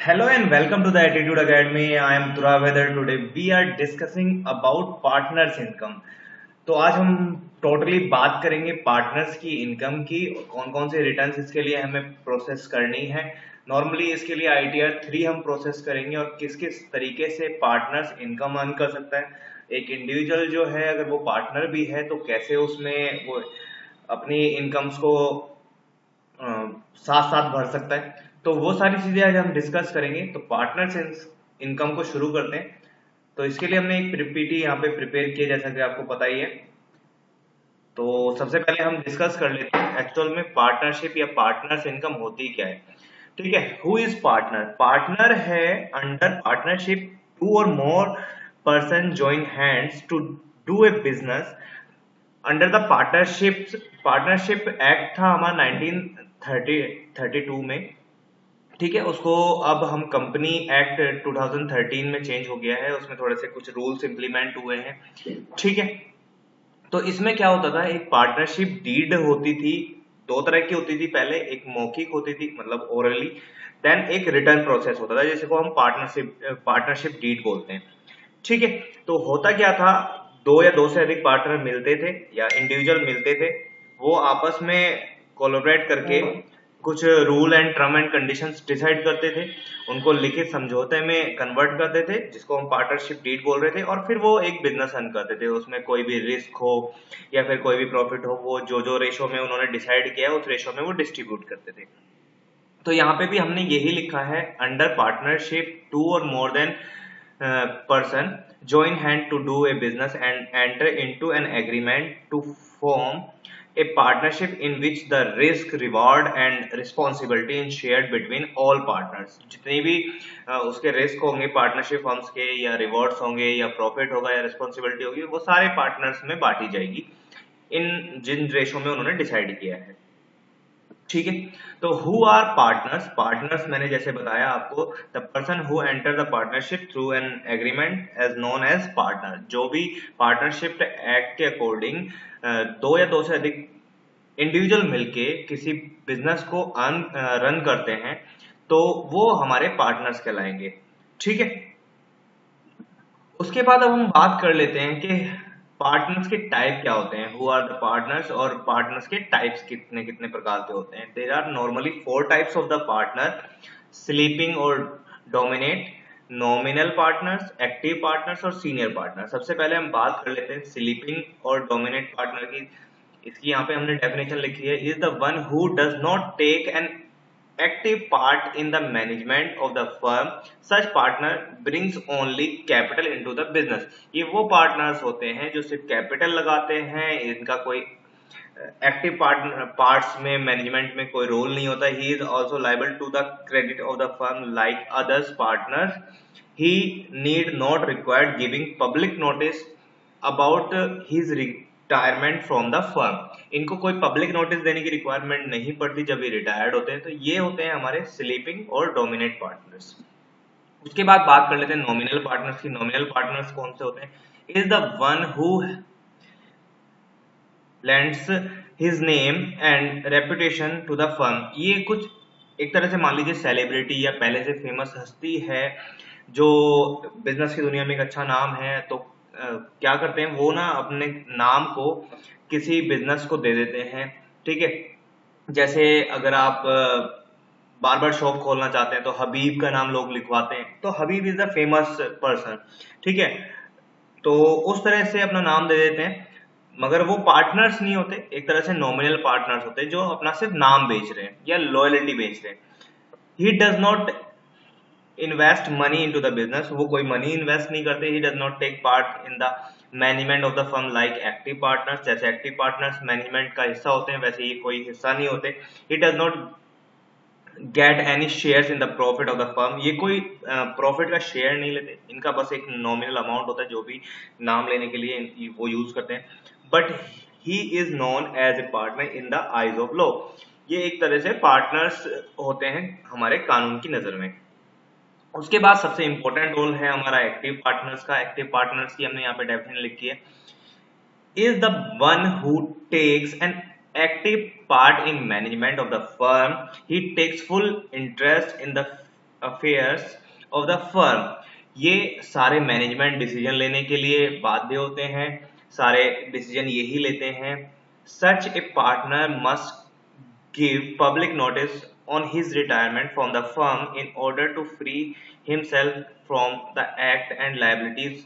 Hello and welcome to the Attitude Academy. I am Turavedar. Today we are discussing about partners income. तो आज हम totally बात करेंगे partners की income की, कौन कौन से रिटर्न्स इसके लिए हमें प्रोसेस करनी है। नॉर्मली इसके लिए ITR 3 हम प्रोसेस करेंगे और किस किस तरीके से पार्टनर्स इनकम अर्न कर सकता है। एक इंडिविजुअल जो है अगर वो पार्टनर भी है तो कैसे उसमें वो अपनी इनकम्स को साथ साथ भर सकता है। तो वो सारी चीजें आज हम डिस्कस करेंगे। तो पार्टनर्स इनकम को शुरू करते हैं। तो इसके लिए हमने एक पीपीटी यहाँ पे प्रिपेयर किया, जैसा कि आपको पता ही है। तो सबसे पहले हम डिस्कस कर लेते हैं एक्चुअल में पार्टनरशिप या पार्टनर्स इनकम होती क्या है। ठीक है, हु इज पार्टनर? पार्टनर है under partnership two or more person join hands to do a business under the partnership act था हमारा 1932 में। ठीक है, उसको अब हम कंपनी एक्ट 2013 में चेंज हो गया है, उसमें थोड़े से कुछ रूल्स इंप्लीमेंट हुए हैं। ठीक है, तो इसमें क्या होता था, एक पार्टनरशिप डीड होती थी। दो तरह की होती थी, पहले एक मौखिक होती थी मतलब ओरली, देन एक रिटर्न प्रोसेस होता था जिसे को हम पार्टनरशिप डीड बोलते हैं। ठीक है, तो होता क्या था, दो या दो से अधिक पार्टनर मिलते थे या इंडिविजुअल मिलते थे, वो आपस में कोलैबोरेट करके कुछ rule and term and conditions decide करते थे, उनको लिखित समझौते में कन्वर्ट करते थे जिसको हम पार्टनरशिप डीड बोल रहे थे, और फिर वो एक बिजनेस रन करते थे। उसमें कोई भी रिस्क हो या फिर कोई भी प्रॉफिट हो, वो जो जो रेशो में उन्होंने डिसाइड किया उस रेशो में वो डिस्ट्रीब्यूट करते थे। तो यहाँ पे भी हमने यही लिखा है, under partnership two or more than person join hand to do a business and enter into an agreement to form a partnership in which the risk, reward and responsibility is shared between all partners। जितनी भी उसके risk होंगे partnership firms के, या rewards होंगे, या profit होगा, या रिस्पॉन्सिबिलिटी होगी, वो सारे पार्टनर्स में बांटी जाएगी इन जिन रेशो में उन्होंने डिसाइड किया है। ठीक है, तो हु आर पार्टनर्स? पार्टनर्स मैंने जैसे बताया आपको, the person who enter the partnership through an agreement as known as partner. जो भी पार्टनरशिप एक्ट के अकॉर्डिंग दो या दो से अधिक इंडिविजुअल मिलके किसी बिजनेस को रन करते हैं तो वो हमारे पार्टनर्स कहलाएंगे। ठीक है, उसके बाद अब हम बात कर लेते हैं कि पार्टनर्स के टाइप क्या होते हैं, हु आर द पार्टनर्स, और पार्टनर्स के टाइप्स कितने कितने प्रकार के होते हैं। There are normally 4 types of the partner: sleeping और dominate, nominal partners, active partners और सीनियर पार्टनर। सबसे पहले हम बात कर लेते हैं स्लीपिंग और डोमिनेट पार्टनर की। इसकी यहाँ पे हमने डेफिनेशन लिखी है, is the one who does not take an active part in the management of the firm, such partner brings only capital into the business। ये वो पार्टनर्स होते हैं जो सिर्फ कैपिटल लगाते हैं, इनका कोई एक्टिव पार्ट्स में मैनेजमेंट में कोई रोल नहीं होता। He is also liable to the credit of the firm like others partners. He need not required giving public notice about his retirement from the firm. इनको कोई पब्लिक नोटिस देने की requirement नहीं पड़ती जब ये रिटायर्ड होते हैं। तो ये होते हैं हमारे स्लीपिंग और डोमिनेट पार्टनर्स। उसके बाद बात कर लेते हैं नॉमिनल पार्टनर्स की। नॉमिनल पार्टनर्स कौन से होते हैं? Is the one who lends his name and reputation to the firm। ये कुछ एक तरह से मान लीजिए सेलिब्रिटी या पहले से फेमस हस्ती है जो बिजनेस की दुनिया में एक अच्छा नाम है, तो क्या करते हैं वो ना अपने नाम को किसी बिजनेस को दे देते हैं। ठीक है, जैसे अगर आप बार्बर शॉप खोलना चाहते हैं तो हबीब का नाम लोग लिखवाते हैं, तो हबीब इज द फेमस पर्सन। ठीक है, तो उस तरह से अपना नाम दे देते हैं, मगर वो पार्टनर्स नहीं होते, एक तरह से नॉमिनल पार्टनर्स होते हैं जो अपना सिर्फ नाम बेच रहे हैं या लॉयल्टी बेच रहे हैं। He does not invest money into the business, वो कोई मनी इन्वेस्ट नहीं करते। He does not take part in the management of the firm like active partners. जैसे एक्टिव पार्टनर्स मैनेजमेंट का हिस्सा होते हैं, वैसे ये कोई हिस्सा नहीं होते। ही does not get any shares in the profit of the firm. ये कोई प्रॉफिट का शेयर नहीं लेते, इनका बस एक नॉमिनल अमाउंट होता है जो भी नाम लेने के लिए वो यूज करते हैं। But he is known as a partner in the eyes of law. ये एक तरह से पार्टनर्स होते हैं हमारे कानून की नजर में। उसके बाद सबसे इंपॉर्टेंट रोल है हमारा एक्टिव पार्टनर्स का। एक्टिव पार्टनर्स की हमने यहाँ पे डेफिनेशन लिखी है, is the one who takes an active part in management of the firm। He takes full interest in the affairs of the firm, ये सारे मैनेजमेंट डिसीजन लेने के लिए बाध्य होते हैं, सारे डिसीजन यही लेते हैं। Such a partner must give public notice on his retirement from the firm in order to free himself from the act and liabilities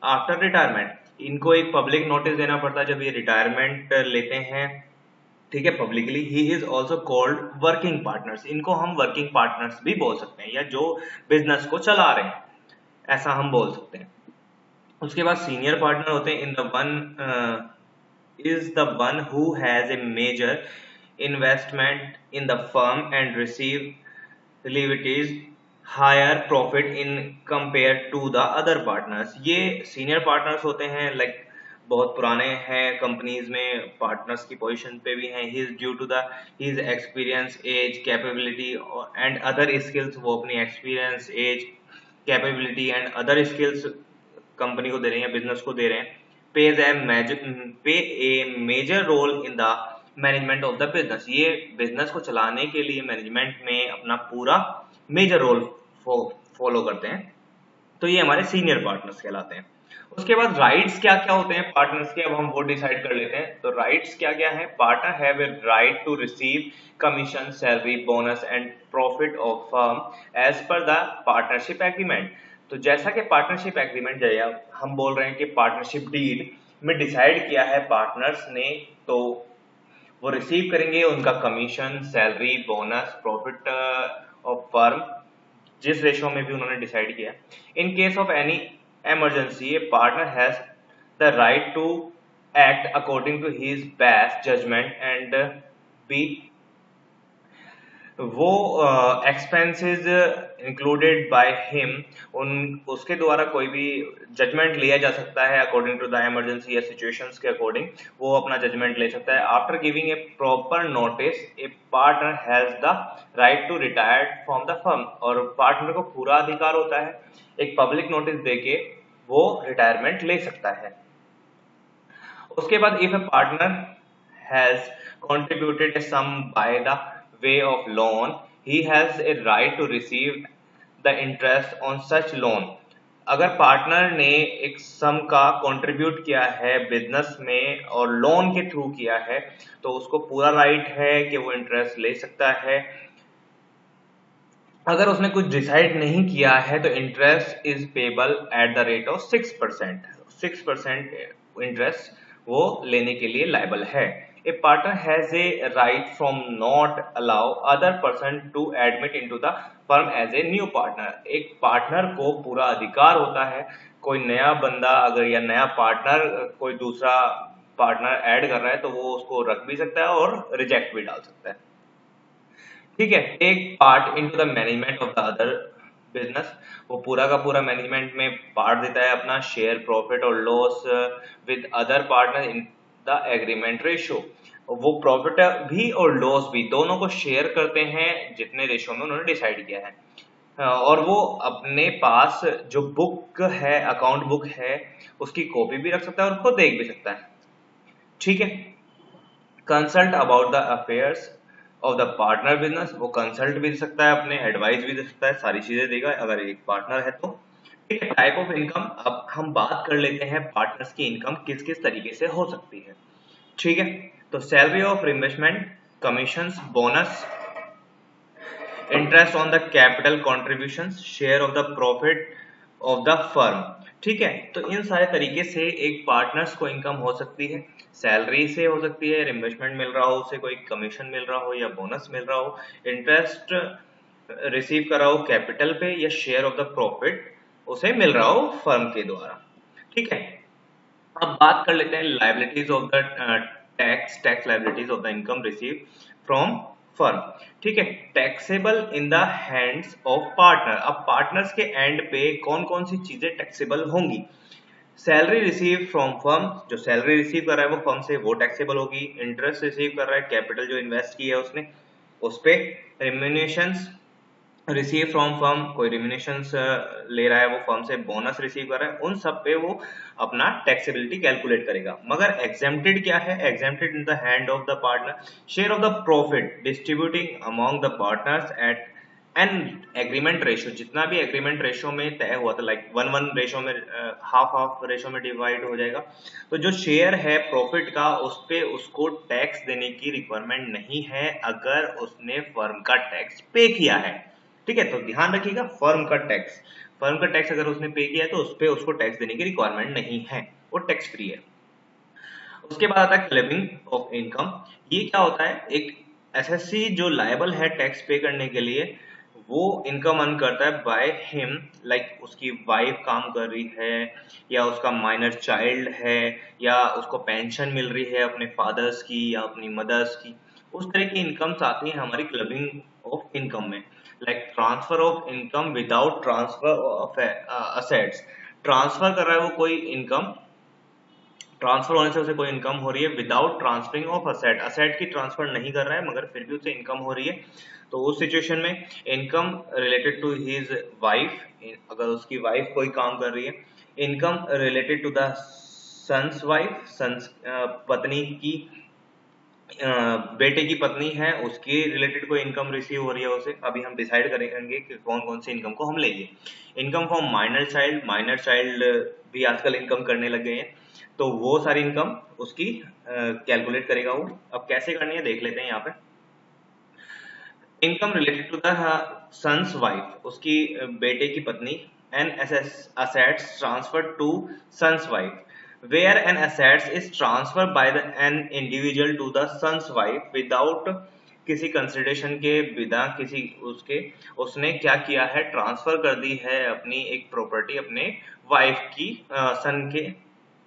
after retirement। इनको एक पब्लिक नोटिस देना पड़ता है जब ये रिटायरमेंट लेते हैं, ठीक है, publicly. He is also called working partners, इनको हम वर्किंग पार्टनर्स भी बोल सकते हैं, या जो बिजनेस को चला रहे हैं, ऐसा हम बोल सकते हैं। उसके बाद सीनियर पार्टनर होते हैं in the one is the one who has a major investment in the firm and receive levities higher profit in compared to the other partners। ये सीनियर पार्टनर्स होते हैं, लाइक बहुत पुराने हैं कंपनीज में, partners की पोजीशन पे भी हैं। He is due to the his experience, age, capability and other skills, वो अपनी experience, age, capability and other skills company को दे रहे हैं, बिजनेस को दे रहे हैं। Pay a major role in the management of the business, ये बिजनेस को चलाने के लिए मैनेजमेंट में अपना पूरा मेजर रोल फॉलो करते हैं। तो ये हमारे सीनियर पार्टनर्स कहलाते हैं। उसके बाद राइट्स क्या क्या होते हैं पार्टनर्स के, अब हम वो डिसाइड कर लेते हैं। तो राइट्स क्या क्या है? Partner have a right to receive commission, salary, bonus and profit of firm as per the partnership agreement. तो जैसा कि पार्टनरशिप एग्रीमेंट जो हम बोल रहे हैं कि पार्टनरशिप डीड में डिसाइड किया है पार्टनर्स ने, तो वो रिसीव करेंगे उनका commission, salary, bonus, profit of firm, जिस रेशो में भी उन्होंने डिसाइड किया। In case of any emergency, a partner has the right to act according to his best judgment and be वो एक्सपेंसेस इंक्लूडेड बाय हिम, उसके द्वारा कोई भी जजमेंट लिया जा सकता है अकॉर्डिंग टू द इमरजेंसी या सिचुएशंस के अकॉर्डिंग, वो अपना जजमेंट ले सकता है। After giving a proper notice, a partner has the right to retire from the firm, और पार्टनर को पूरा अधिकार होता है एक पब्लिक नोटिस देके वो रिटायरमेंट ले सकता है। उसके बाद if A partner has contributed a sum by the way of loan, he has a right to receive the interest on such loan। अगर पार्टनर ने एक सम का कंट्रीब्यूट किया है बिजनेस में और लोन के थ्रू किया है, तो उसको पूरा राइट है कि वो इंटरेस्ट ले सकता है। अगर उसने कुछ डिसाइड नहीं किया है तो interest is payable at the rate of 6%। 6% interest वो लेने के लिए लायबल है। A partner has a right from not allow other person to admit into the firm as a new partner। एक पार्टनर को पूरा अधिकार होता है, कोई नया बंदा अगर या नया पार्टनर कोई दूसरा पार्टनर ऐड कर रहा है तो वो उसको रख भी सकता है और रिजेक्ट भी डाल सकता है, ठीक है। Take part into the management of the other business, वो पूरा का पूरा मैनेजमेंट में पार्ट देता है अपना, शेयर प्रॉफिट और loss with other partner in the agreement ratio. वो प्रॉफिट भी और लॉस भी दोनों को शेयर करते हैं जितने रेशो में उन्होंने डिसाइड किया है। और वो अपने पास जो बुक है, अकाउंट बुक है, उसकी कॉपी भी रख सकता है और उसको देख भी सकता है, ठीक है। Consult about the affairs of the partner business, वो कंसल्ट भी दे सकता है, अपने एडवाइस भी दे सकता है, सारी चीजें देगा अगर एक पार्टनर है तो, ठीक है। टाइप ऑफ इनकम, अब हम बात कर लेते हैं पार्टनर्स की इनकम किस किस तरीके से हो सकती है, ठीक है। तो salary of investment, commissions, bonus, interest on the capital contributions, share of the profit of the firm, ठीक है। तो इन सारे तरीके से एक पार्टनर्स को इनकम हो सकती है। सैलरी से हो सकती है, इन्वेस्टमेंट मिल रहा हो उसे, कोई कमीशन मिल रहा हो या बोनस मिल रहा हो, इंटरेस्ट रिसीव कर रहा हो कैपिटल पे, या शेयर ऑफ द प्रॉफिट उसे मिल रहा हो फर्म के द्वारा, ठीक है। अब बात कर लेते हैं liabilities of the tax liabilities of the income receive from firm, ठीक है। Taxable in the hands of partner, अब पार्टनर्स के एंड पे कौन कौन सी चीजें टैक्सेबल होंगी? सैलरी रिसीव फ्रॉम फर्म, जो सैलरी रिसीव कर रहा है वो फर्म से, वो टैक्सेबल होगी। इंटरेस्ट रिसीव कर रहा है, कैपिटल जो इन्वेस्ट किया है उसने, उस पे। रिम्यूनेशंस रिसीव फ्रॉम फर्म, कोई रिम्यूनेशंस ले रहा है वो फर्म से, बोनस रिसीव कर रहा है, उन सब पे वो अपना टैक्सेबिलिटी कैलकुलेट करेगा। मगर एग्जेम्प्टेड क्या है? Exempted in the hand of the partner, share of the profit distributing among the partners at and agreement ratio, जितना भी एग्रीमेंट रेशियो में तय हुआ था, लाइक 1:1 रेशियो में, हाफ हाफ रेशियो में डिवाइड हो जाएगा। तो जो शेयर है प्रॉफिट का, उस पे उसको टैक्स देने की रिक्वायरमेंट नहीं है अगर उसने फर्म का टैक्स पे किया है। ठीक है, तो ध्यान रखिएगा, फर्म का टैक्स अगर उसने पे किया है तो उस पे उसको टैक्स देने की रिक्वायरमेंट नहीं है, वो टैक्स फ्री है। उसके बाद आता है क्लेमिंग ऑफ इनकम। ये क्या होता है, एक एसएससी जो लायबल है टैक्स पे करने के लिए, वो इनकम अर्न करता है बाय हिम, लाइक उसकी वाइफ काम कर रही है, या उसका माइनर चाइल्ड है, या उसको पेंशन मिल रही है अपने फादर्स की या अपनी मदर्स की। उस तरह की इनकम्स आती है हमारी क्लबिंग ऑफ इनकम में। Like transfer of income without transfer of assets, transfer कर रहा है वो कोई इनकम, ट्रांसफर होने से उसे कोई इनकम हो रही है without transferring of asset, asset की ट्रांसफर नहीं कर रहा है मगर फिर भी उसे इनकम हो रही है। तो उस सिचुएशन में income related to his wife, अगर उसकी वाइफ कोई काम कर रही है, income related to the son's wife, son's पत्नी की, बेटे की पत्नी है, उसके रिलेटेड कोई इनकम रिसीव हो रही है उसे। अभी हम डिसाइड करेंगे कि कौन कौन सी इनकम को हम लेंगे। इनकम फ्रॉम माइनर चाइल्ड भी आजकल इनकम करने लग गए हैं, तो वो सारी इनकम उसकी कैलकुलेट करेगा वो। अब कैसे करनी है देख लेते हैं यहाँ पे। Income related to the son's wife, उसकी बेटे की पत्नी, and assets transferred to son's wife, where an assets is transferred by an individual to the son's wife without किसी कंसिडरेशन के, बिना किसी उसके, उसने क्या किया है, ट्रांसफर कर दी है अपनी एक प्रॉपर्टी अपने वाइफ की, सन के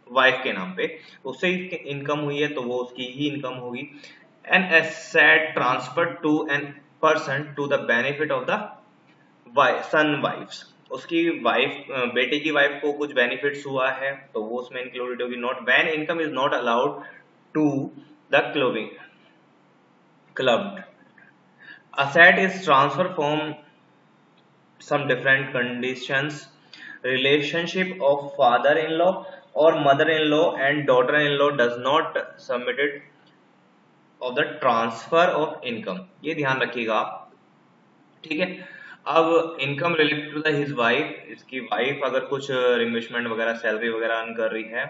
वाइफ के नाम पे, उससे इनकम हुई है तो वो उसकी ही इनकम होगी। An asset transfer to an person to the benefit of the son wife's, उसकी वाइफ, बेटे की वाइफ को कुछ बेनिफिट्स हुआ है तो वो उसमें इंक्लूडेड होगी। Not when income is not allowed to the clubbed asset is transfer from some different conditions, relationship of father-in-law or mother-in-law and daughter-in-law does not submitted of the transfer of income, ये ध्यान रखिएगा आप। ठीक है, अब income related to the his wife, इसकी wife अगर कुछ इन्वेस्टमेंट वगैरह सैलरी वगैरह अर्न कर रही है,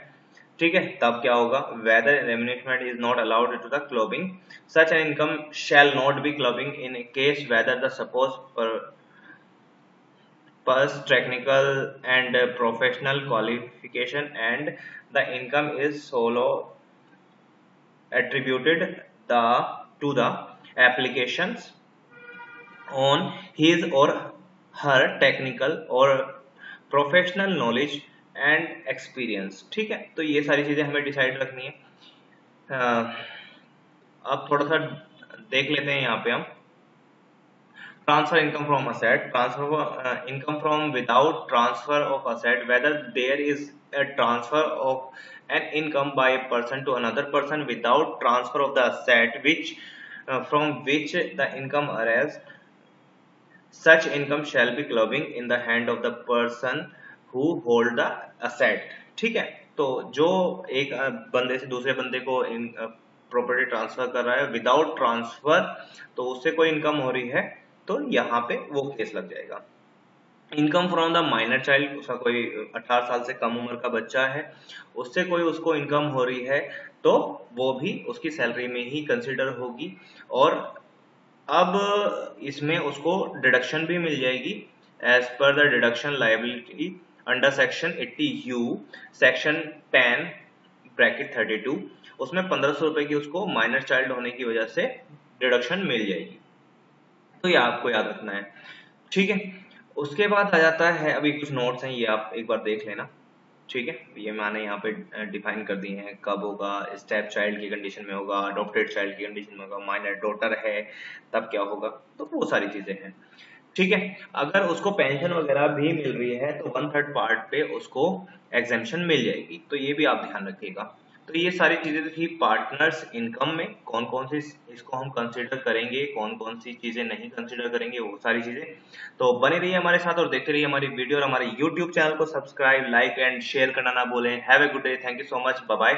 ठीक है, तब क्या होगा, whether remuneration is not allowed to the clubbing, such an income shall not be clubbing in case whether the suppose purse technical and professional qualification and the income is solo attributed to the applications on his or her technical or professional knowledge and experience. ठीक है, तो ये सारी चीजें हमें decide रखनी है। अब थोड़ा सा देख लेते हैं यहाँ पे हम। Transfer income from asset, transfer income from without transfer of asset, whether there is a transfer of an income by a person to another person without transfer of the asset which from which the income arises, such income shall be clubbing in the hand of the person who hold the asset। ठीक है, तो जो एक बंदे से दूसरे बंदे को प्रॉपर्टी ट्रांसफर कर रहा है विदाउट ट्रांसफर, तो उससे कोई इनकम हो रही है तो यहाँ पे वो केस लग जाएगा। Income from the minor child, उसका कोई 18 साल से कम उम्र का बच्चा है, उससे कोई उसको इनकम हो रही है तो वो भी उसकी सैलरी में ही कंसिडर होगी। और अब इसमें उसको डिडक्शन भी मिल जाएगी as per the deduction liability under section 80U section 10 bracket 32, उसमें 1500 रुपए की उसको माइनर चाइल्ड होने की वजह से डिडक्शन मिल जाएगी। तो ये आपको याद रखना है। ठीक है, उसके बाद आ जाता है, अभी कुछ नोट्स हैं ये आप एक बार देख लेना। ठीक है, ये मैंने यहाँ पे डिफाइन कर दिए हैं, कब होगा, स्टेप चाइल्ड की कंडीशन में होगा, अडॉप्टेड चाइल्ड की कंडीशन में होगा, माइनर डॉटर है तब क्या होगा, तो वो सारी चीजें हैं। ठीक है, अगर उसको पेंशन वगैरह भी मिल रही है तो 1/3 पार्ट पे उसको एग्जेम्पशन मिल जाएगी, तो ये भी आप ध्यान रखिएगा। तो ये सारी चीजें थी पार्टनर्स इनकम में, कौन कौन सी इसको हम कंसीडर करेंगे, कौन कौन सी चीजें नहीं कंसीडर करेंगे, वो सारी चीजें। तो बने रहिए हमारे साथ और देखते रहिए हमारी वीडियो, और हमारे यूट्यूब चैनल को सब्सक्राइब, लाइक एंड शेयर करना ना भूलें। Have a good day, thank you so much, bye bye.